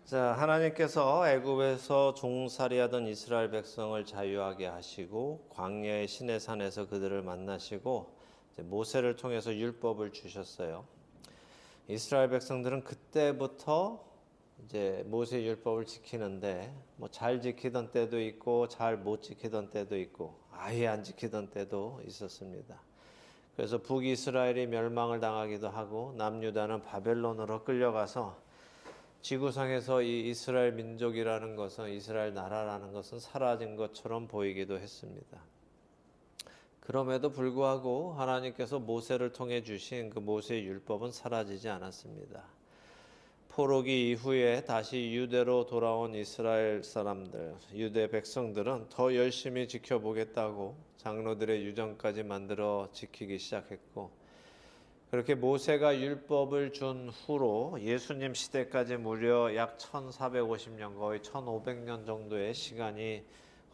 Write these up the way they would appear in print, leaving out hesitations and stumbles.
자, 하나님께서 애굽에서 종살이하던 이스라엘 백성을 자유하게 하시고 광야의 시내산에서 그들을 만나시고 이제 모세를 통해서 율법을 주셨어요. 이스라엘 백성들은 그때부터 이제 모세 율법을 지키는데 뭐 잘 지키던 때도 있고 잘 못 지키던 때도 있고 아예 안 지키던 때도 있었습니다. 그래서 북이스라엘이 멸망을 당하기도 하고 남유다는 바벨론으로 끌려가서 지구상에서 이 이스라엘 민족이라는 것은 이스라엘 나라라는 것은 사라진 것처럼 보이기도 했습니다. 그럼에도 불구하고 하나님께서 모세를 통해 주신 그 모세의 율법은 사라지지 않았습니다. 포로기 이후에 다시 유대로 돌아온 이스라엘 사람들, 유대 백성들은 더 열심히 지켜보겠다고 장로들의 유정까지 만들어 지키기 시작했고, 그렇게 모세가 율법을 준 후로 예수님 시대까지 무려 약 1450년, 거의 1500년 정도의 시간이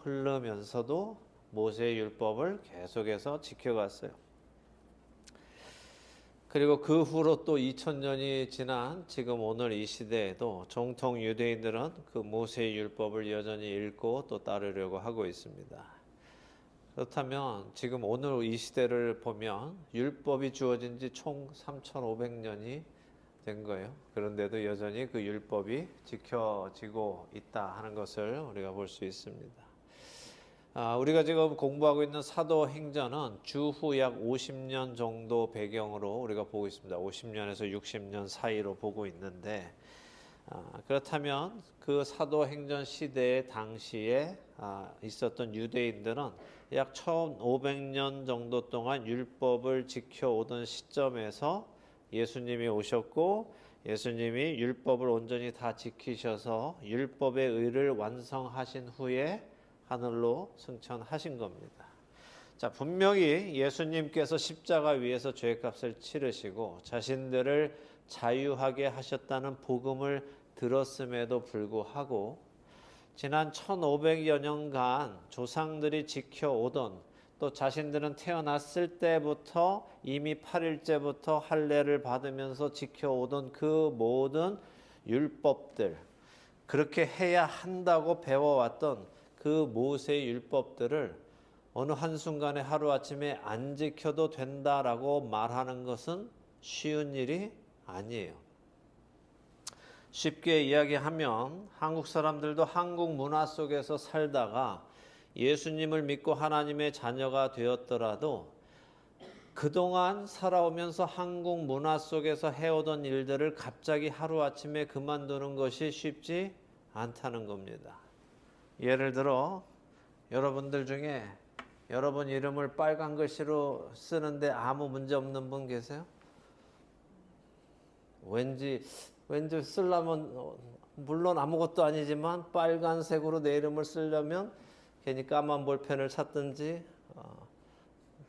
흐르면서도 모세의 율법을 계속해서 지켜갔어요. 그리고 그 후로 또 2000년이 지난 지금 오늘 이 시대에도 정통 유대인들은 그 모세의 율법을 여전히 읽고 또 따르려고 하고 있습니다. 그렇다면 지금 오늘 이 시대를 보면 율법이 주어진 지 총 3,500년이 된 거예요. 그런데도 여전히 그 율법이 지켜지고 있다 하는 것을 우리가 볼 수 있습니다. 우리가 지금 공부하고 있는 사도행전은 주후 약 50년 정도 배경으로 우리가 보고 있습니다. 50년에서 60년 사이로 보고 있는데, 그렇다면 그 사도행전 시대의 당시에 있었던 유대인들은 약 1500년 정도 동안 율법을 지켜오던 시점에서 예수님이 오셨고 예수님이 율법을 온전히 다 지키셔서 율법의 의를 완성하신 후에 하늘로 승천하신 겁니다. 자, 분명히 예수님께서 십자가 위에서 죄값을 치르시고 자신들을 자유하게 하셨다는 복음을 들었음에도 불구하고 지난 1500여 년간 조상들이 지켜오던, 또 자신들은 태어났을 때부터 이미 8일째부터 할례를 받으면서 지켜오던 그 모든 율법들, 그렇게 해야 한다고 배워왔던 그 모세의 율법들을 어느 한순간에 하루아침에 안 지켜도 된다라고 말하는 것은 쉬운 일이 아니에요. 쉽게 이야기하면 한국 사람들도 한국 문화 속에서 살다가 예수님을 믿고 하나님의 자녀가 되었더라도 그동안 살아오면서 한국 문화 속에서 해오던 일들을 갑자기 하루아침에 그만두는 것이 쉽지 않다는 겁니다. 예를 들어 여러분들 중에 여러분 이름을 빨간 글씨로 쓰는데 아무 문제 없는 분 계세요? 왠지 쓰려면 물론 아무것도 아니지만 빨간색으로 내 이름을 쓰려면 괜히 까만 볼펜을 찾든지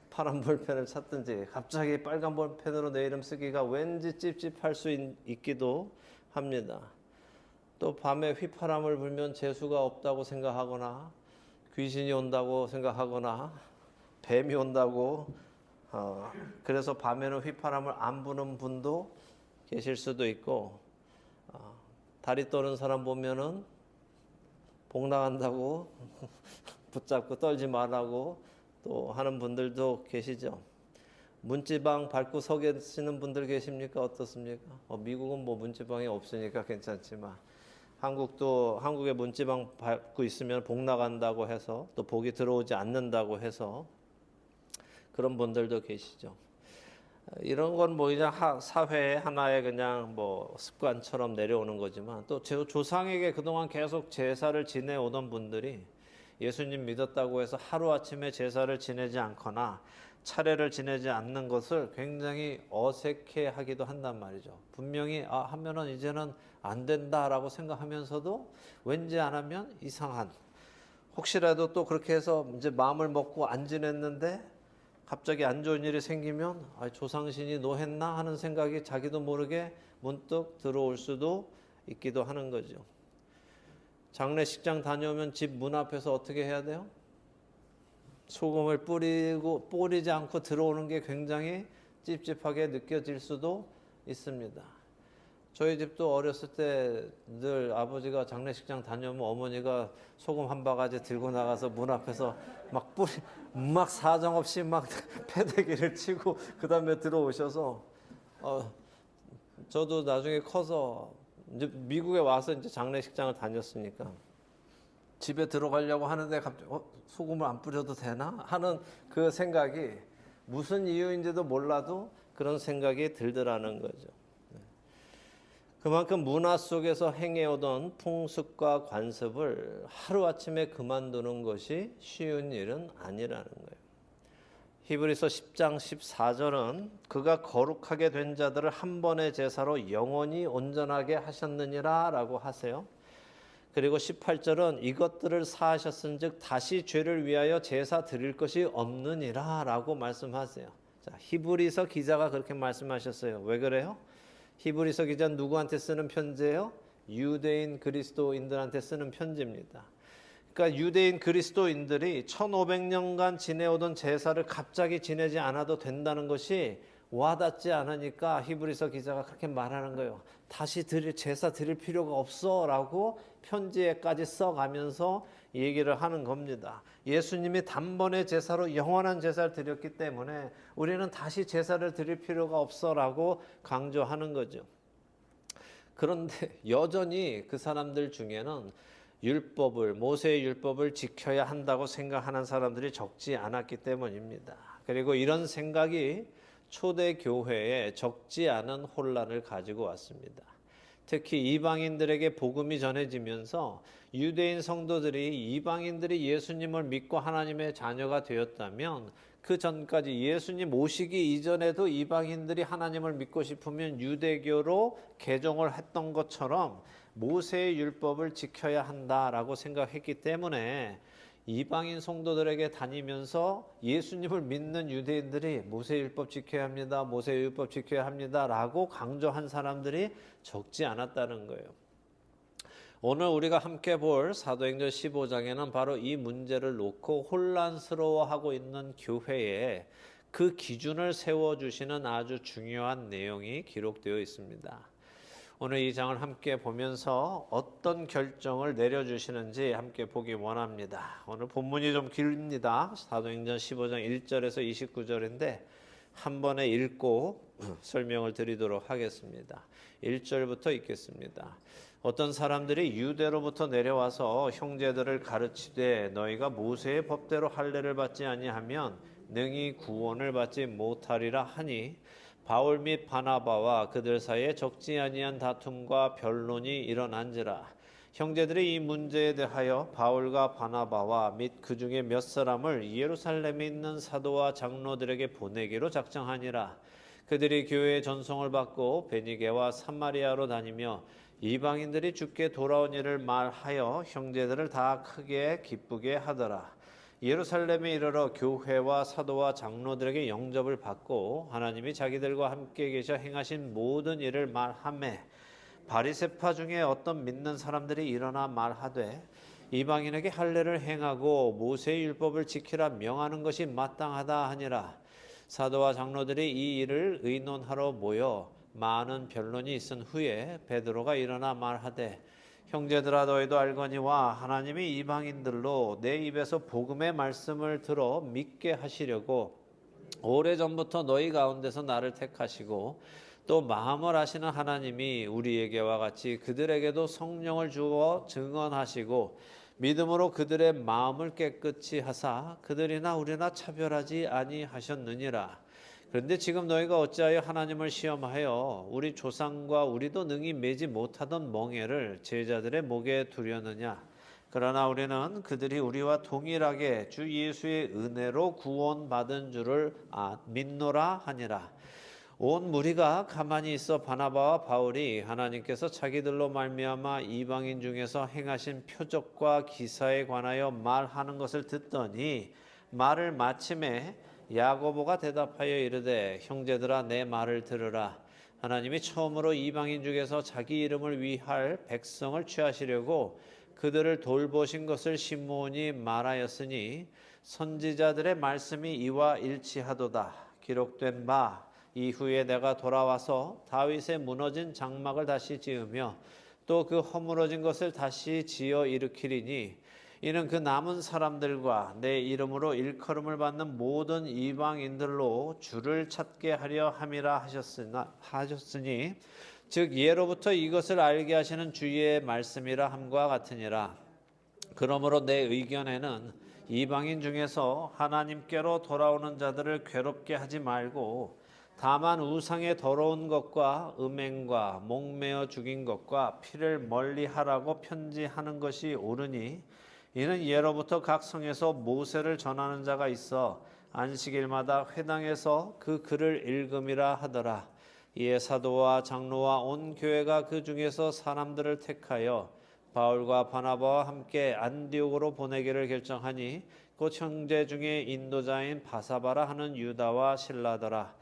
파란 볼펜을 찾든지 갑자기 빨간 볼펜으로 내 이름 쓰기가 왠지 찝찝할 수 있기도 합니다. 또 밤에 휘파람을 불면 재수가 없다고 생각하거나 귀신이 온다고 생각하거나 뱀이 온다고 그래서 밤에는 휘파람을 안 부는 분도 계실 수도 있고, 다리 떠는 사람 보면은 복 나간다고 붙잡고 떨지 말라고 또 하는 분들도 계시죠. 문지방 밟고 서 계시는 분들 계십니까? 어떻습니까? 미국은 뭐 문지방이 없으니까 괜찮지만 한국의 문지방 밟고 있으면 복 나간다고 해서 또 복이 들어오지 않는다고 해서 그런 분들도 계시죠. 이런 건 뭐 그냥 사회의 하나의 그냥 뭐 습관처럼 내려오는 거지만, 또 조상에게 그동안 계속 제사를 지내오던 분들이 예수님 믿었다고 해서 하루아침에 제사를 지내지 않거나 차례를 지내지 않는 것을 굉장히 어색해 하기도 한단 말이죠. 분명히 하면은 이제는 안 된다라고 생각하면서도 왠지 안 하면 이상한, 혹시라도 또 그렇게 해서 이제 마음을 먹고 안 지냈는데 갑자기 안 좋은 일이 생기면 조상신이 노했나 하는 생각이 자기도 모르게 문득 들어올 수도 있기도 하는 거죠. 장례식장 다녀오면 집 문 앞에서 어떻게 해야 돼요? 소금을 뿌리지 않고 들어오는 게 굉장히 찝찝하게 느껴질 수도 있습니다. 저희 집도 어렸을 때 늘 아버지가 장례식장 다녀오면 어머니가 소금 한 바가지 들고 나가서 문 앞에서 막 사정없이 막 패대기를 치고 그 다음에 들어오셔서 저도 나중에 커서 이제 미국에 와서 이제 장례식장을 다녔으니까 집에 들어가려고 하는데 갑자기 소금을 안 뿌려도 되나 하는 그 생각이 무슨 이유인지도 몰라도 그런 생각이 들더라는 거죠. 그만큼 문화 속에서 행해오던 풍습과 관습을 하루아침에 그만두는 것이 쉬운 일은 아니라는 거예요. 히브리서 10장 14절은 그가 거룩하게 된 자들을 한 번의 제사로 영원히 온전하게 하셨느니라 라고 하세요. 그리고 18절은 이것들을 사하셨은즉 다시 죄를 위하여 제사 드릴 것이 없느니라 라고 말씀하세요. 자, 히브리서 기자가 그렇게 말씀하셨어요. 왜 그래요? 히브리서 기자는 누구한테 쓰는 편지예요? 유대인 그리스도인들한테 쓰는 편지입니다. 그러니까 유대인 그리스도인들이 1500년간 지내오던 제사를 갑자기 지내지 않아도 된다는 것이 와닿지 않으니까 히브리서 기자가 그렇게 말하는 거예요. 다시 제사 드릴 필요가 없어라고 편지에까지 써가면서 얘기를 하는 겁니다. 예수님이 단번에 제사로 영원한 제사를 드렸기 때문에 우리는 다시 제사를 드릴 필요가 없어라고 강조하는 거죠. 그런데 여전히 그 사람들 중에는 모세의 율법을 지켜야 한다고 생각하는 사람들이 적지 않았기 때문입니다. 그리고 이런 생각이 초대 교회에 적지 않은 혼란을 가지고 왔습니다. 특히 이방인들에게 복음이 전해지면서 유대인 성도들이 이방인들이 예수님을 믿고 하나님의 자녀가 되었다면 그 전까지 예수님 오시기 이전에도 이방인들이 하나님을 믿고 싶으면 유대교로 개종을 했던 것처럼 모세의 율법을 지켜야 한다라고 생각했기 때문에 이방인 성도들에게 다니면서 예수님을 믿는 유대인들이 모세율법 지켜야 합니다. 모세율법 지켜야 합니다. 라고 강조한 사람들이 적지 않았다는 거예요. 오늘 우리가 함께 볼 사도행전 15장에는 바로 이 문제를 놓고 혼란스러워하고 있는 교회에 그 기준을 세워주시는 아주 중요한 내용이 기록되어 있습니다. 오늘 이 장을 함께 보면서 어떤 결정을 내려주시는지 함께 보기 원합니다. 오늘 본문이 좀 깁니다. 사도행전 15장 1절에서 29절인데 한 번에 읽고 설명을 드리도록 하겠습니다. 1절부터 읽겠습니다. 어떤 사람들이 유대로부터 내려와서 형제들을 가르치되 너희가 모세의 법대로 할례를 받지 아니하면 능히 구원을 받지 못하리라 하니 바울 및 바나바와 그들 사이에 적지 아니한 다툼과 변론이 일어난지라. 형제들이 이 문제에 대하여 바울과 바나바와 및 그 중에 몇 사람을 예루살렘에 있는 사도와 장로들에게 보내기로 작정하니라. 그들이 교회의 전송을 받고 베니게와 사마리아로 다니며 이방인들이 주께 돌아온 일을 말하여 형제들을 다 크게 기쁘게 하더라. 예루살렘에 이르러 교회와 사도와 장로들에게 영접을 받고 하나님이 자기들과 함께 계셔 행하신 모든 일을 말하매 바리새파 중에 어떤 믿는 사람들이 일어나 말하되 이방인에게 할례를 행하고 모세의 율법을 지키라 명하는 것이 마땅하다 하니라. 사도와 장로들이 이 일을 의논하러 모여 많은 변론이 있은 후에 베드로가 일어나 말하되 형제들아 너희도 알거니와 하나님이 이방인들로 내 입에서 복음의 말씀을 들어 믿게 하시려고 오래전부터 너희 가운데서 나를 택하시고 또 마음을 아시는 하나님이 우리에게와 같이 그들에게도 성령을 주어 증언하시고 믿음으로 그들의 마음을 깨끗이 하사 그들이나 우리나 차별하지 아니하셨느니라. 그런데 지금 너희가 어찌하여 하나님을 시험하여 우리 조상과 우리도 능히 매지 못하던 멍에를 제자들의 목에 두려느냐. 그러나 우리는 그들이 우리와 동일하게 주 예수의 은혜로 구원받은 줄을 믿노라 하니라. 온 무리가 가만히 있어 바나바와 바울이 하나님께서 자기들로 말미암아 이방인 중에서 행하신 표적과 기사에 관하여 말하는 것을 듣더니 말을 마침에 야고보가 대답하여 이르되 형제들아 내 말을 들으라. 하나님이 처음으로 이방인 중에서 자기 이름을 위할 백성을 취하시려고 그들을 돌보신 것을 시므온이 말하였으니 선지자들의 말씀이 이와 일치하도다. 기록된 바 이후에 내가 돌아와서 다윗의 무너진 장막을 다시 지으며 또 그 허물어진 것을 다시 지어 일으키리니 이는 그 남은 사람들과 내 이름으로 일컬음을 받는 모든 이방인들로 주를 찾게 하려 함이라 하셨으니 즉 예로부터 이것을 알게 하시는 주의 말씀이라 함과 같으니라. 그러므로 내 의견에는 이방인 중에서 하나님께로 돌아오는 자들을 괴롭게 하지 말고 다만 우상의 더러운 것과 음행과 목매어 죽인 것과 피를 멀리하라고 편지하는 것이 옳으니 이는 예로부터 각 성에서 모세를 전하는 자가 있어 안식일마다 회당에서 그 글을 읽음이라 하더라. 이에 사도와 장로와 온 교회가 그 중에서 사람들을 택하여 바울과 바나바와 함께 안디옥으로 보내기를 결정하니 곧 형제 중에 인도자인 바사바라 하는 유다와 실라더라.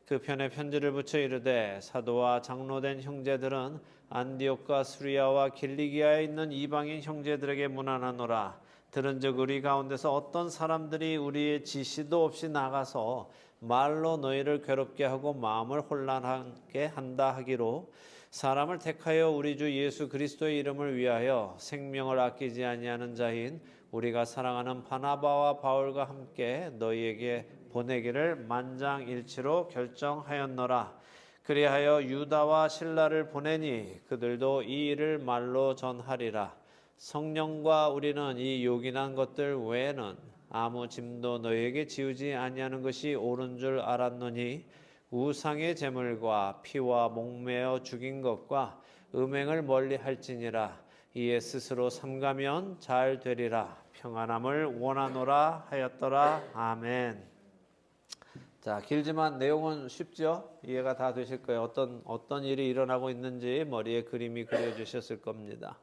그 편에 편지를 붙여 이르되 사도와 장로된 형제들은 안디옥과 수리아와 길리기아에 있는 이방인 형제들에게 문안하노라. 들은즉 우리 가운데서 어떤 사람들이 우리의 지시도 없이 나가서 말로 너희를 괴롭게 하고 마음을 혼란하게 한다 하기로 사람을 택하여 우리 주 예수 그리스도의 이름을 위하여 생명을 아끼지 아니하는 자인 우리가 사랑하는 바나바와 바울과 함께 너희에게 보내기를 만장일치로 결정하였노라. 그리하여 유다와 실라를 보내니 그들도 이 일을 말로 전하리라. 성령과 우리는 이 요긴한 것들 외에는 아무 짐도 너희에게 지우지 아니하는 것이 옳은 줄 알았노니 우상의 제물과 피와 목매어 죽인 것과 음행을 멀리 할지니라. 이에 스스로 삼가면 잘 되리라. 평안함을 원하노라 하였더라. 아멘. 자, 길지만 내용은 쉽죠? 이해가 다 되실 거예요. 어떤 일이 일어나고 있는지 머리에 그림이 그려주셨을 겁니다.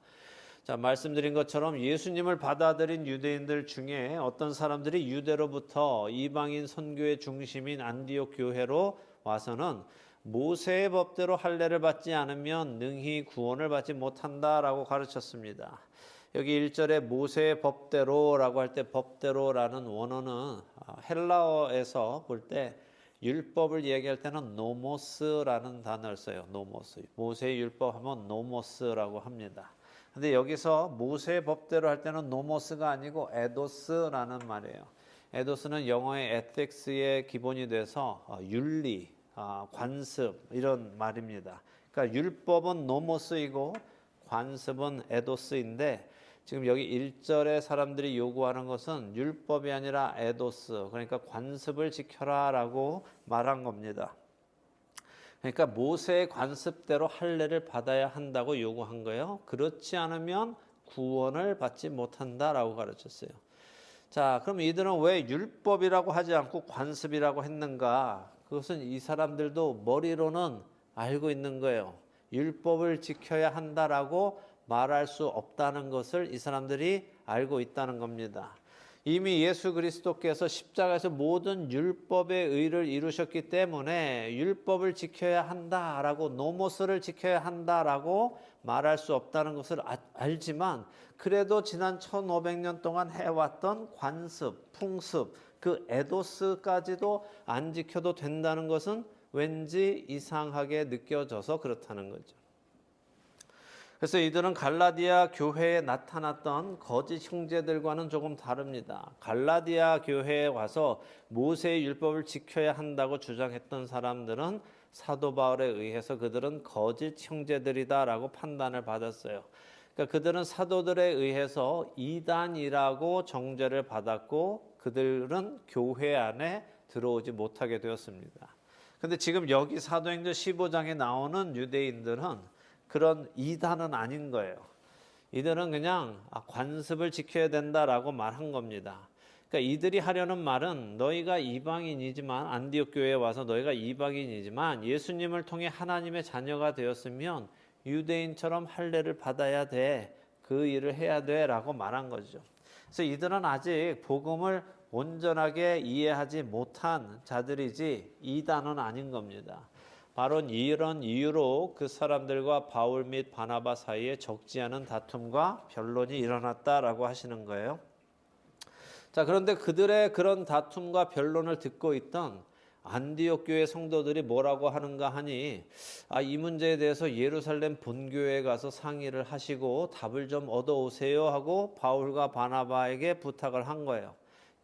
자, 말씀드린 것처럼 예수님을 받아들인 유대인들 중에 어떤 사람들이 유대로부터 이방인 선교의 중심인 안디옥 교회로 와서는 모세의 법대로 할례를 받지 않으면 능히 구원을 받지 못한다라고 가르쳤습니다. 여기 1절에 모세의 법대로라고 할 때 법대로라는 원어는 헬라어에서 볼 때 율법을 얘기할 때는 노모스라는 단어를 써요. 노모스. 모세의 율법 하면 노모스라고 합니다. 근데 여기서 모세의 법대로 할 때는 노모스가 아니고 에도스라는 말이에요. 에도스는 영어의 에틱스의 기본이 돼서 윤리, 관습 이런 말입니다. 그러니까 율법은 노모스이고 관습은 에도스인데 지금 여기 1절에 사람들이 요구하는 것은 율법이 아니라 에도스, 그러니까 관습을 지켜라라고 말한 겁니다. 그러니까 모세의 관습대로 할례를 받아야 한다고 요구한 거예요. 그렇지 않으면 구원을 받지 못한다라고 가르쳤어요. 자, 그럼 이들은 왜 율법이라고 하지 않고 관습이라고 했는가? 그것은 이 사람들도 머리로는 알고 있는 거예요. 율법을 지켜야 한다라고 말할 수 없다는 것을 이 사람들이 알고 있다는 겁니다. 이미 예수 그리스도께서 십자가에서 모든 율법의 의를 이루셨기 때문에 율법을 지켜야 한다라고 노모스를 지켜야 한다라고 말할 수 없다는 것을 알지만 그래도 지난 1500년 동안 해왔던 관습, 풍습, 그 에도스까지도 안 지켜도 된다는 것은 왠지 이상하게 느껴져서 그렇다는 거죠. 그래서 이들은 갈라디아 교회에 나타났던 거짓 형제들과는 조금 다릅니다. 갈라디아 교회에 와서 모세의 율법을 지켜야 한다고 주장했던 사람들은 사도 바울에 의해서 그들은 거짓 형제들이다라고 판단을 받았어요. 그러니까 그들은 사도들에 의해서 이단이라고 정죄를 받았고 그들은 교회 안에 들어오지 못하게 되었습니다. 그런데 지금 여기 사도행전 15장에 나오는 유대인들은 그런 이단은 아닌 거예요. 이들은 그냥 관습을 지켜야 된다라고 말한 겁니다. 그러니까 이들이 하려는 말은 너희가 이방인이지만 안디옥 교회에 와서 너희가 이방인이지만 예수님을 통해 하나님의 자녀가 되었으면 유대인처럼 할례를 받아야 돼. 그 일을 해야 돼라고 말한 거죠. 그래서 이들은 아직 복음을 온전하게 이해하지 못한 자들이지 이단은 아닌 겁니다. 바로 이런 이유로 그 사람들과 바울 및 바나바 사이에 적지 않은 다툼과 변론이 일어났다라고 하시는 거예요. 자, 그런데 그들의 그런 다툼과 변론을 듣고 있던 안디옥 교회 성도들이 뭐라고 하는가 하니 이 문제에 대해서 예루살렘 본교회에 가서 상의를 하시고 답을 좀 얻어오세요 하고 바울과 바나바에게 부탁을 한 거예요.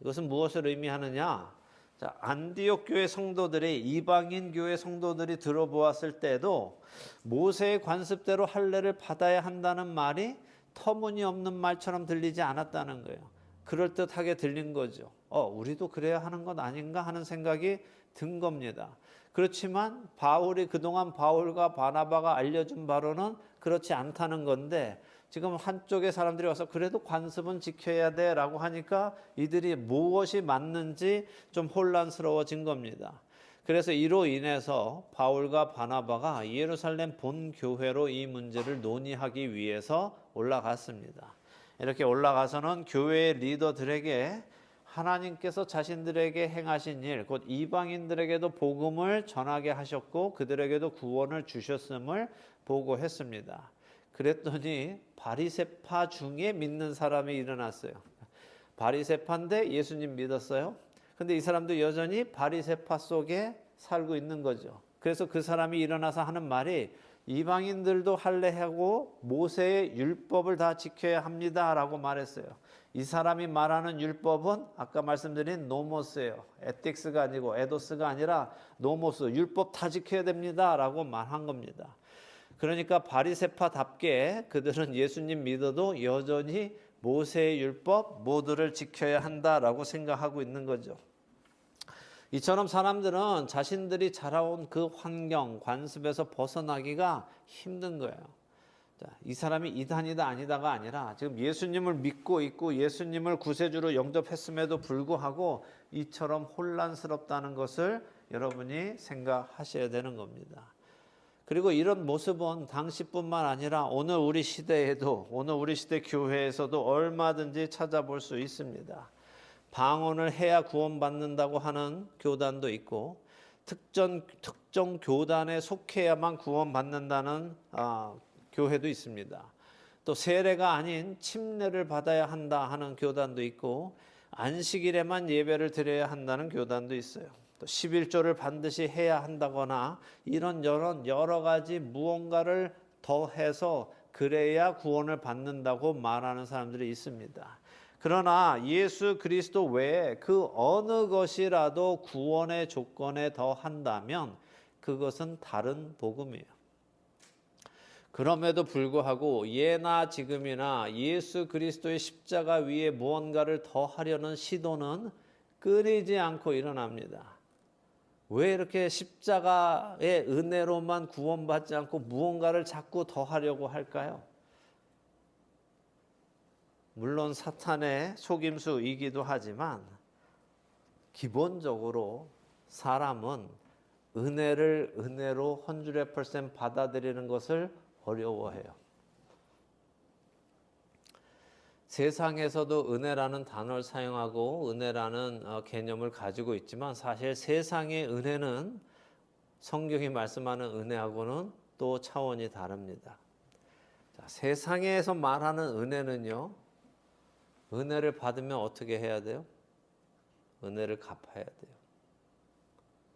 이것은 무엇을 의미하느냐? 자, 안디옥 교회 성도들이 이방인 교회 성도들이 들어보았을 때도 모세의 관습대로 할례를 받아야 한다는 말이 터무니없는 말처럼 들리지 않았다는 거예요. 그럴듯하게 들린 거죠. 우리도 그래야 하는 것 아닌가 하는 생각이 든 겁니다. 그렇지만 바울이 그동안 바울과 바나바가 알려준 바로는 그렇지 않다는 건데 지금 한쪽의 사람들이 와서 그래도 관습은 지켜야 돼 라고 하니까 이들이 무엇이 맞는지 좀 혼란스러워진 겁니다. 그래서 이로 인해서 바울과 바나바가 예루살렘 본교회로 이 문제를 논의하기 위해서 올라갔습니다. 이렇게 올라가서는 교회의 리더들에게 하나님께서 자신들에게 행하신 일, 곧 이방인들에게도 복음을 전하게 하셨고 그들에게도 구원을 주셨음을 보고했습니다. 그랬더니 바리새파 중에 믿는 사람이 일어났어요. 바리새파인데 예수님 믿었어요. 근데 이 사람도 여전히 바리새파 속에 살고 있는 거죠. 그래서 그 사람이 일어나서 하는 말이 이방인들도 할례하고 모세의 율법을 다 지켜야 합니다라고 말했어요. 이 사람이 말하는 율법은 아까 말씀드린 노모스예요. 에틱스가 아니고 에도스가 아니라 노모스, 율법 다 지켜야 됩니다라고 말한 겁니다. 그러니까 바리새파답게 그들은 예수님 믿어도 여전히 모세의 율법 모두를 지켜야 한다라고 생각하고 있는 거죠. 이처럼 사람들은 자신들이 자라온 그 환경, 관습에서 벗어나기가 힘든 거예요. 이 사람이 이단이다 아니다가 아니라 지금 예수님을 믿고 있고 예수님을 구세주로 영접했음에도 불구하고 이처럼 혼란스럽다는 것을 여러분이 생각하셔야 되는 겁니다. 그리고 이런 모습은 당시뿐만 아니라 오늘 우리 시대에도, 오늘 우리 시대 교회에서도 얼마든지 찾아볼 수 있습니다. 방언을 해야 구원받는다고 하는 교단도 있고 특정 교단에 속해야만 구원받는다는 교회도 있습니다. 또 세례가 아닌 침례를 받아야 한다 하는 교단도 있고 안식일에만 예배를 드려야 한다는 교단도 있어요. 또 11조를 반드시 해야 한다거나 이런 여러 가지 무언가를 더해서 그래야 구원을 받는다고 말하는 사람들이 있습니다. 그러나 예수 그리스도 외에 그 어느 것이라도 구원의 조건에 더한다면 그것은 다른 복음이에요. 그럼에도 불구하고 예나 지금이나 예수 그리스도의 십자가 위에 무언가를 더하려는 시도는 끊이지 않고 일어납니다. 왜 이렇게 십자가의 은혜로만 구원받지 않고 무언가를 자꾸 더하려고 할까요? 물론 사탄의 속임수이기도 하지만 기본적으로 사람은 은혜를 은혜로 100% 받아들이는 것을 어려워해요. 세상에서도 은혜라는 단어를 사용하고 은혜라는 개념을 가지고 있지만 사실 세상의 은혜는 성경이 말씀하는 은혜하고는 또 차원이 다릅니다. 자, 세상에서 말하는 은혜는요, 은혜를 받으면 어떻게 해야 돼요? 은혜를 갚아야 돼요.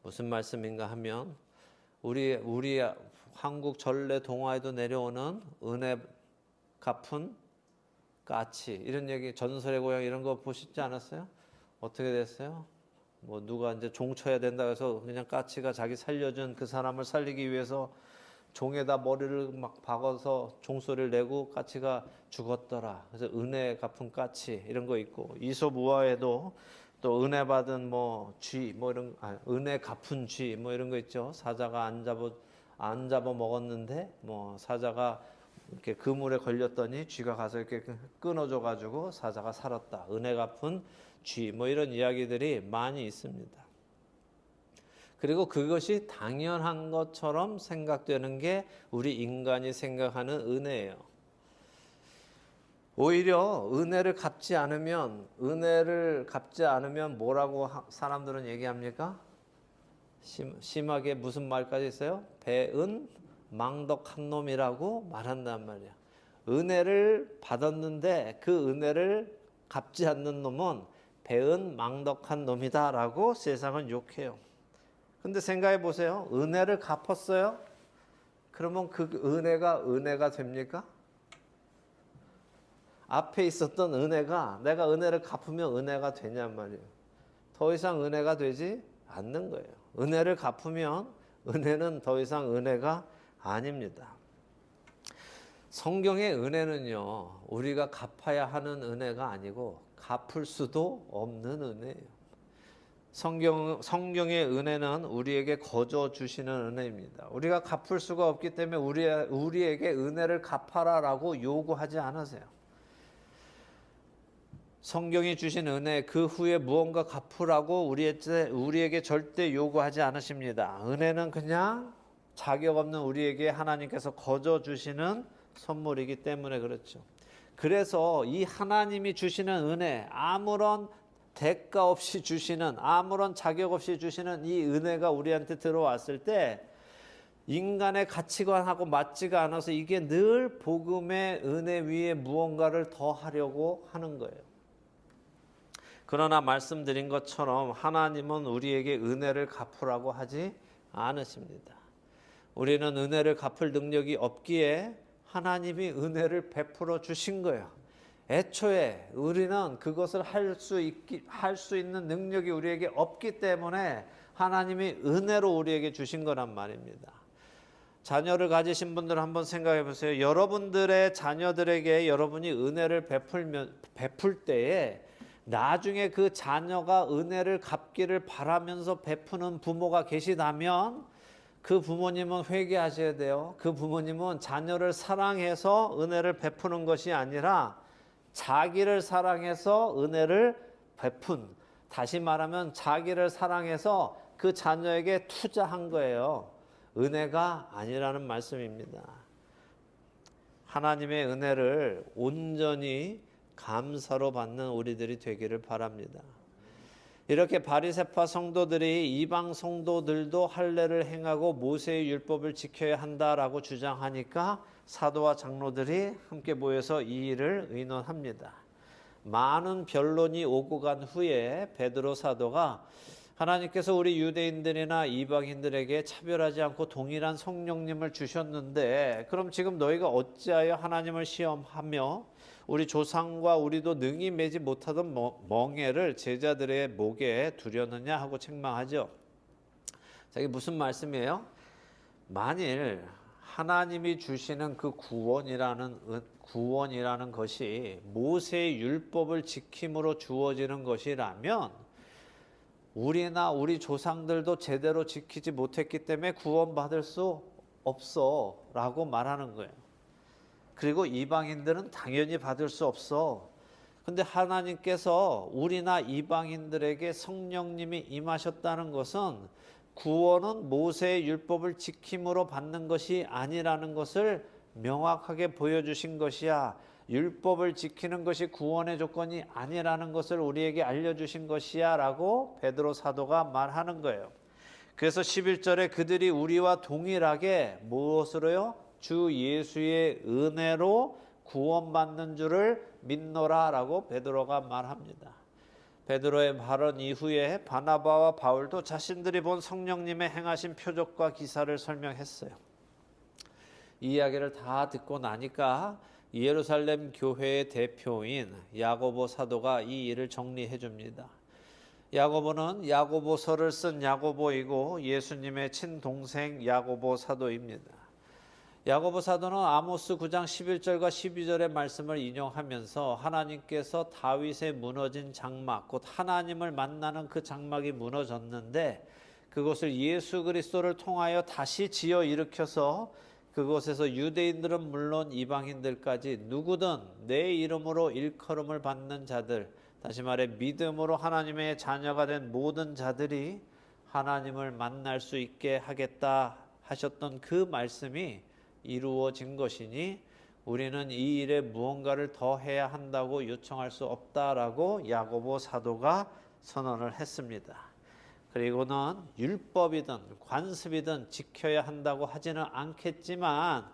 무슨 말씀인가 하면 우리 한국 전래 동화에도 내려오는 은혜 갚은 까치 이런 얘기 전설의 고향 이런 거 보시지 않았어요? 어떻게 됐어요? 뭐 누가 이제 종 쳐야 된다 해서 그냥 까치가 자기 살려준 그 사람을 살리기 위해서 종에다 머리를 막 박아서 종소리를 내고 까치가 죽었더라. 그래서 은혜 갚은 까치 이런 거 있고 이솝 우화에도 또 은혜 받은 뭐 쥐 뭐 이런 은혜 갚은 쥐 뭐 이런 거 있죠. 사자가 안 잡아 먹었는데 뭐 사자가 이렇게 그물에 걸렸더니 쥐가 가서 이렇게 끊어줘 가지고 사자가 살았다. 은혜 갚은 쥐 뭐 이런 이야기들이 많이 있습니다. 그리고 그것이 당연한 것처럼 생각되는 게 우리 인간이 생각하는 은혜예요. 오히려 은혜를 갚지 않으면 뭐라고 사람들은 얘기합니까? 심하게 무슨 말까지 있어요? 배은 망덕한 놈이라고 말한단 말이야. 은혜를 받았는데 그 은혜를 갚지 않는 놈은 배은 망덕한 놈이다라고 세상은 욕해요. 근데 생각해 보세요. 은혜를 갚았어요? 그러면 그 은혜가 됩니까? 앞에 있었던 은혜가 내가 은혜를 갚으면 은혜가 되냔 말이에요. 더 이상 은혜가 되지 않는 거예요. 은혜를 갚으면 은혜는 더 이상 은혜가 아닙니다. 성경의 은혜는요, 우리가 갚아야 하는 은혜가 아니고 갚을 수도 없는 은혜예요. 성경의 은혜는 우리에게 거저 주시는 은혜입니다. 우리가 갚을 수가 없기 때문에 우리에게 은혜를 갚아라라고 요구하지 않으세요. 성경이 주신 은혜 그 후에 무언가 갚으라고 우리에게 절대 요구하지 않으십니다. 은혜는 그냥 자격 없는 우리에게 하나님께서 거저 주시는 선물이기 때문에 그렇죠. 그래서 이 하나님이 주시는 은혜, 아무런 대가 없이 주시는, 아무런 자격 없이 주시는 이 은혜가 우리한테 들어왔을 때 인간의 가치관하고 맞지가 않아서 이게 늘 복음의 은혜 위에 무언가를 더 하려고 하는 거예요. 그러나 말씀드린 것처럼 하나님은 우리에게 은혜를 갚으라고 하지 않으십니다. 우리는 은혜를 갚을 능력이 없기에 하나님이 은혜를 베풀어 주신 거예요. 애초에 우리는 그것을 할 수 있는 능력이 우리에게 없기 때문에 하나님이 은혜로 우리에게 주신 거란 말입니다. 자녀를 가지신 분들 한번 생각해 보세요. 여러분들의 자녀들에게 여러분이 은혜를 베풀 때에 나중에 그 자녀가 은혜를 갚기를 바라면서 베푸는 부모가 계시다면 그 부모님은 회개하셔야 돼요. 그 부모님은 자녀를 사랑해서 은혜를 베푸는 것이 아니라 자기를 사랑해서 은혜를 다시 말하면 자기를 사랑해서 그 자녀에게 투자한 거예요. 은혜가 아니라는 말씀입니다. 하나님의 은혜를 온전히 감사로 받는 우리들이 되기를 바랍니다. 이렇게 바리새파 성도들이 이방 성도들도 할례를 행하고 모세의 율법을 지켜야 한다라고 주장하니까 사도와 장로들이 함께 모여서 이 일을 의논합니다. 많은 변론이 오고 간 후에 베드로 사도가 하나님께서 우리 유대인들이나 이방인들에게 차별하지 않고 동일한 성령님을 주셨는데 그럼 지금 너희가 어찌하여 하나님을 시험하며 우리 조상과 우리도 능히 매지 못하던 멍에를 제자들의 목에 두려느냐 하고 책망하죠. 자, 이게 무슨 말씀이에요? 만일 하나님이 주시는 그 구원이라는 것이 모세의 율법을 지킴으로 주어지는 것이라면 우리나 우리 조상들도 제대로 지키지 못했기 때문에 구원받을 수 없어 라고 말하는 거예요. 그리고 이방인들은 당연히 받을 수 없어. 근데 하나님께서 우리나 이방인들에게 성령님이 임하셨다는 것은 구원은 모세의 율법을 지킴으로 받는 것이 아니라는 것을 명확하게 보여주신 것이야. 율법을 지키는 것이 구원의 조건이 아니라는 것을 우리에게 알려주신 것이야 라고 베드로 사도가 말하는 거예요. 그래서 11절에 그들이 우리와 동일하게 무엇으로요? 주 예수의 은혜로 구원받는 줄을 믿노라 라고 베드로가 말합니다. 베드로의 발언 이후에 바나바와 바울도 자신들이 본 성령님의 행하신 표적과 기사를 설명했어요. 이 이야기를 다 듣고 나니까 예루살렘 교회의 대표인 야고보 사도가 이 일을 정리해 줍니다. 야고보는 야고보서를 쓴 야고보이고 예수님의 친동생 야고보 사도입니다. 야고보 사도는 아모스 9장 11절과 12절의 말씀을 인용하면서 하나님께서 다윗의 무너진 장막, 곧 하나님을 만나는 그 장막이 무너졌는데 그것을 예수 그리스도를 통하여 다시 지어 일으켜서 그곳에서 유대인들은 물론 이방인들까지 누구든 내 이름으로 일컬음을 받는 자들, 다시 말해 믿음으로 하나님의 자녀가 된 모든 자들이 하나님을 만날 수 있게 하겠다 하셨던 그 말씀이 이루어진 것이니 우리는 이 일에 무언가를 더 해야 한다고 요청할 수 없다라고 야고보 사도가 선언을 했습니다. 그리고는 율법이든 관습이든 지켜야 한다고 하지는 않겠지만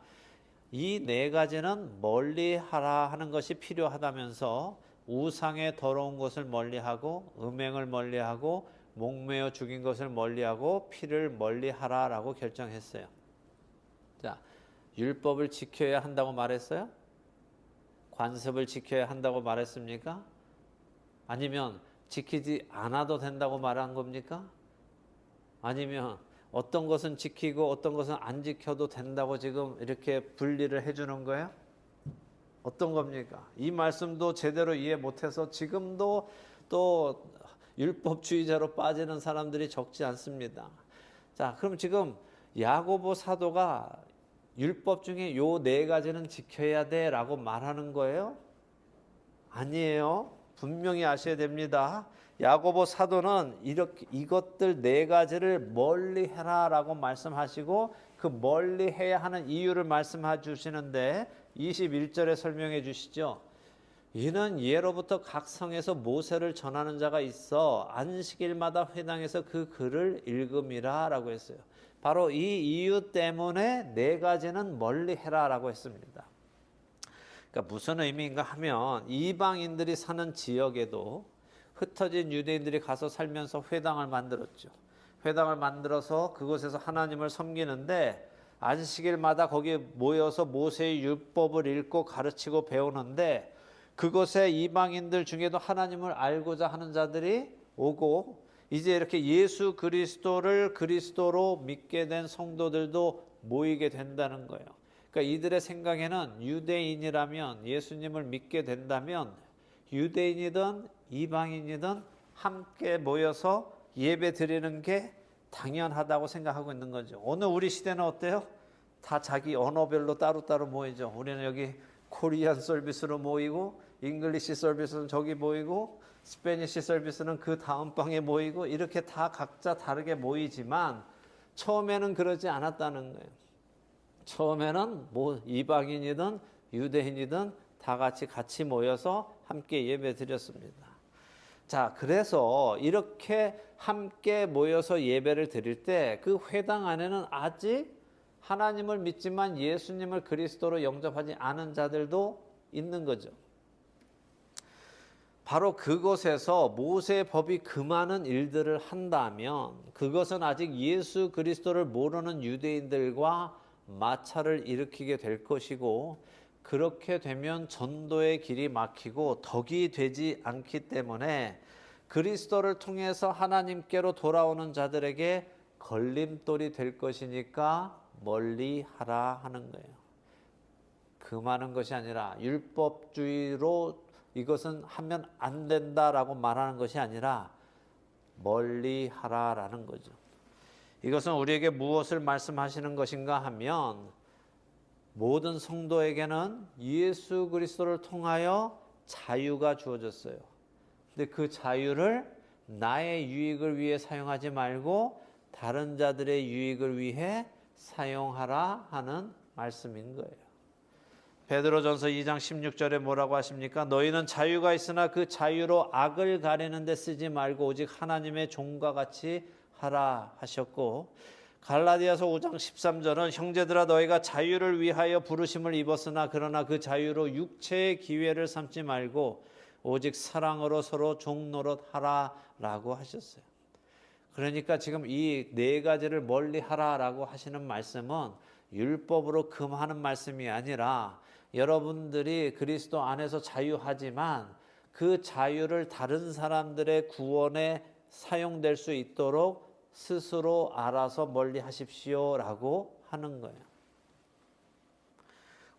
이 네 가지는 멀리하라 하는 것이 필요하다면서 우상의 더러운 것을 멀리하고 음행을 멀리하고 목매어 죽인 것을 멀리하고 피를 멀리하라라고 결정했어요. 자, 율법을 지켜야 한다고 말했어요? 관습을 지켜야 한다고 말했습니까? 아니면 지키지 않아도 된다고 말한 겁니까? 아니면 어떤 것은 지키고 어떤 것은 안 지켜도 된다고 지금 이렇게 분리를 해주는 거예요? 어떤 겁니까? 이 말씀도 제대로 이해 못해서 지금도 또 율법주의자로 빠지는 사람들이 적지 않습니다. 자, 그럼 지금 야고보 사도가 율법 중에 요 네 가지는 지켜야 돼라고 말하는 거예요? 아니에요. 분명히 아셔야 됩니다. 야고보 사도는 이것들 네 가지를 멀리 해라라고 말씀하시고 그 멀리 해야 하는 이유를 말씀해 주시는데 21절에 설명해 주시죠. 이는 예로부터 각 성에서 모세를 전하는 자가 있어 안식일마다 회당에서 그 글을 읽음이라라고 했어요. 바로 이 이유 때문에 네 가지는 멀리 해라라고 했습니다. 그러니까 무슨 의미인가 하면 이방인들이 사는 지역에도 흩어진 유대인들이 가서 살면서 회당을 만들었죠. 회당을 만들어서 그곳에서 하나님을 섬기는데 안식일마다 거기에 모여서 모세의 율법을 읽고 가르치고 배우는데 그곳에 이방인들 중에도 하나님을 알고자 하는 자들이 오고 이제 이렇게 예수 그리스도를 그리스도로 믿게 된 성도들도 모이게 된다는 거예요. 그러니까 이들의 생각에는 유대인이라면 예수님을 믿게 된다면 유대인이든 이방인이든 함께 모여서 예배 드리는 게 당연하다고 생각하고 있는 거죠. 오늘 우리 시대는 어때요? 다 자기 언어별로 따로따로 모이죠. 우리는 여기 코리안 서비스로 모이고 잉글리시 서비스는 저기 모이고 스페니시 서비스는 그 다음 방에 모이고 이렇게 다 각자 다르게 모이지만 처음에는 그러지 않았다는 거예요. 처음에는 뭐 이방인이든 유대인이든 다 같이 모여서 함께 예배 드렸습니다. 자, 그래서 이렇게 함께 모여서 예배를 드릴 때 그 회당 안에는 아직 하나님을 믿지만 예수님을 그리스도로 영접하지 않은 자들도 있는 거죠. 바로 그곳에서 모세의 법이 그 많은 일들을 한다면 그것은 아직 예수 그리스도를 모르는 유대인들과 마찰을 일으키게 될 것이고 그렇게 되면 전도의 길이 막히고 덕이 되지 않기 때문에 그리스도를 통해서 하나님께로 돌아오는 자들에게 걸림돌이 될 것이니까 멀리 하라 하는 거예요. 금하는 것이 아니라 율법주의로 이것은 하면 안 된다라고 말하는 것이 아니라 멀리 하라라는 거죠. 이것은 우리에게 무엇을 말씀하시는 것인가 하면 모든 성도에게는 예수 그리스도를 통하여 자유가 주어졌어요. 근데 그 자유를 나의 유익을 위해 사용하지 말고 다른 자들의 유익을 위해 사용하라 하는 말씀인 거예요. 베드로전서 2장 16절에 뭐라고 하십니까? 너희는 자유가 있으나 그 자유로 악을 가리는 데 쓰지 말고 오직 하나님의 종과 같이 하라 하셨고 갈라디아서 5장 13절은 형제들아 너희가 자유를 위하여 부르심을 입었으나 그러나 그 자유로 육체의 기회를 삼지 말고 오직 사랑으로 서로 종노릇 하라라고 하셨어요. 그러니까 지금 이 네 가지를 멀리 하라라고 하시는 말씀은 율법으로 금하는 말씀이 아니라 여러분들이 그리스도 안에서 자유하지만 그 자유를 다른 사람들의 구원에 사용될 수 있도록 스스로 알아서 멀리 하십시오라고 하는 거예요.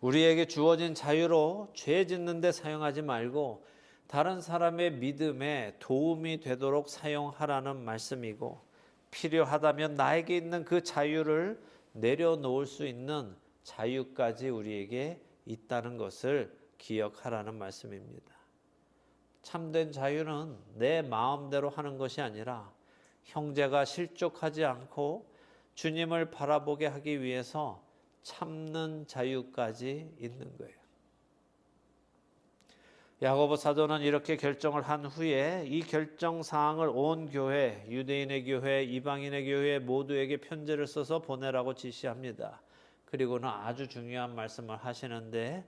우리에게 주어진 자유로 죄 짓는 데 사용하지 말고 다른 사람의 믿음에 도움이 되도록 사용하라는 말씀이고 필요하다면 나에게 있는 그 자유를 내려놓을 수 있는 자유까지 우리에게 있다는 것을 기억하라는 말씀입니다. 참된 자유는 내 마음대로 하는 것이 아니라 형제가 실족하지 않고 주님을 바라보게 하기 위해서 참는 자유까지 있는 거예요. 야고보 사도는 이렇게 결정을 한 후에 이 결정 사항을 온 교회, 유대인의 교회, 이방인의 교회 모두에게 편지를 써서 보내라고 지시합니다. 그리고는 아주 중요한 말씀을 하시는데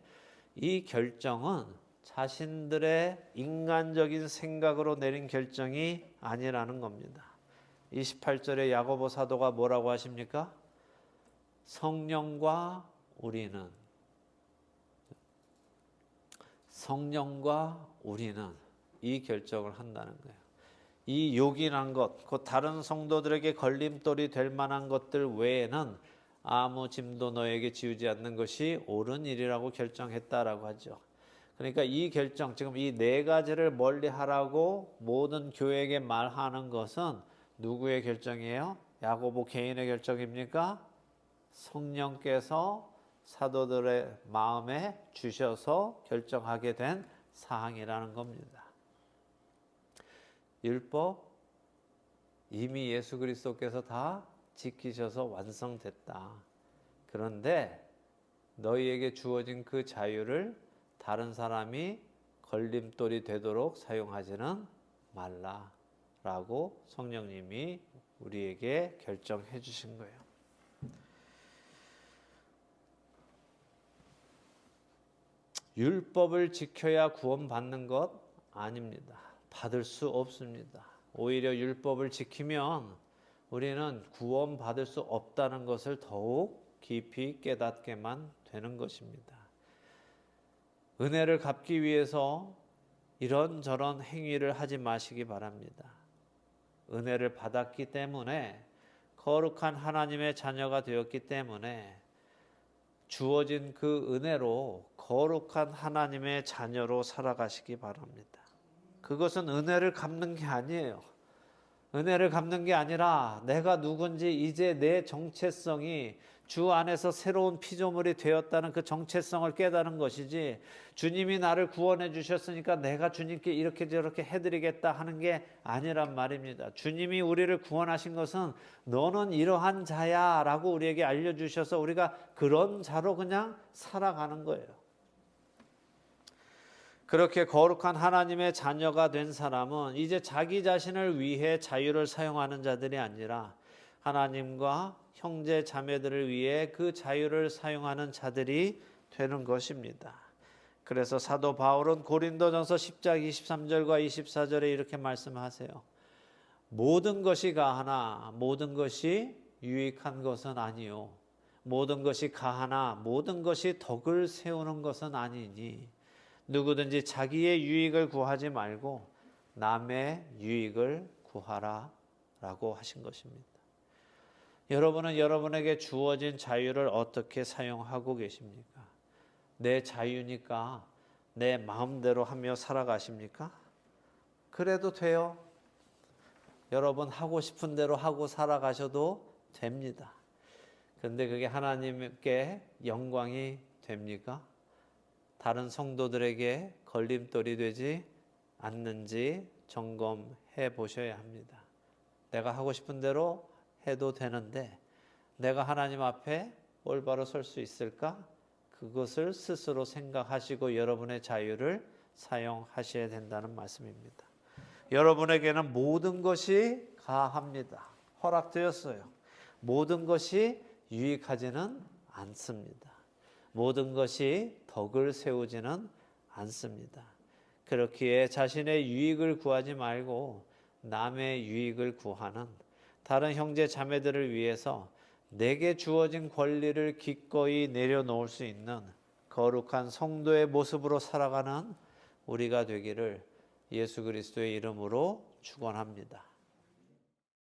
이 결정은 자신들의 인간적인 생각으로 내린 결정이 아니라는 겁니다. 28절에 야고보 사도가 뭐라고 하십니까? 성령과 우리는 이 결정을 한다는 거예요. 이 요긴한 것, 곧 다른 성도들에게 걸림돌이 될 만한 것들 외에는 아무 짐도 너에게 지우지 않는 것이 옳은 일이라고 결정했다라고 하죠. 그러니까 이 결정, 지금 이 네 가지를 멀리하라고 모든 교회에게 말하는 것은 누구의 결정이에요? 야고보 개인의 결정입니까? 성령께서 사도들의 마음에 주셔서 결정하게 된 사항이라는 겁니다. 율법 이미 예수 그리스도께서 다 지키셔서 완성됐다. 그런데 너희에게 주어진 그 자유를 다른 사람이 걸림돌이 되도록 사용하지는 말라라고 성령님이 우리에게 결정해 주신 거예요. 율법을 지켜야 구원받는 것 아닙니다. 받을 수 없습니다. 오히려 율법을 지키면 우리는 구원받을 수 없다는 것을 더욱 깊이 깨닫게만 되는 것입니다. 은혜를 갚기 위해서 이런저런 행위를 하지 마시기 바랍니다. 은혜를 받았기 때문에 거룩한 하나님의 자녀가 되었기 때문에 주어진 그 은혜로 거룩한 하나님의 자녀로 살아가시기 바랍니다. 그것은 은혜를 갚는 게 아니에요. 은혜를 갚는 게 아니라 내가 누군지 이제 내 정체성이 주 안에서 새로운 피조물이 되었다는 그 정체성을 깨달은 것이지, 주님이 나를 구원해 주셨으니까 내가 주님께 이렇게 저렇게 해드리겠다 하는 게 아니란 말입니다. 주님이 우리를 구원하신 것은 너는 이러한 자야 라고 우리에게 알려주셔서 우리가 그런 자로 그냥 살아가는 거예요. 그렇게 거룩한 하나님의 자녀가 된 사람은 이제 자기 자신을 위해 자유를 사용하는 자들이 아니라 하나님과 형제 자매들을 위해 그 자유를 사용하는 자들이 되는 것입니다. 그래서 사도 바울은 고린도전서 10장 23절과 24절에 이렇게 말씀하세요. 모든 것이 가하나 모든 것이 유익한 것은 아니요, 모든 것이 가하나 모든 것이 덕을 세우는 것은 아니니 누구든지 자기의 유익을 구하지 말고 남의 유익을 구하라 라고 하신 것입니다. 여러분은 여러분에게 주어진 자유를 어떻게 사용하고 계십니까? 내 자유니까 내 마음대로 하며 살아가십니까? 그래도 돼요. 여러분 하고 싶은 대로 하고 살아가셔도 됩니다. 그런데 그게 하나님께 영광이 됩니까? 다른 성도들에게 걸림돌이 되지 않는지 점검해 보셔야 합니다. 내가 하고 싶은 대로 해도 되는데 내가 하나님 앞에 올바로 설 수 있을까? 그것을 스스로 생각하시고 여러분의 자유를 사용하셔야 된다는 말씀입니다. 여러분에게는 모든 것이 가합니다. 허락되었어요. 모든 것이 유익하지는 않습니다. 모든 것이 덕을 세우지는 않습니다. 그렇기에 자신의 유익을 구하지 말고 남의 유익을 구하는 다른 형제 자매들을 위해서 내게 주어진 권리를 기꺼이 내려놓을 수 있는 거룩한 성도의 모습으로 살아가는 우리가 되기를 예수 그리스도의 이름으로 축원합니다.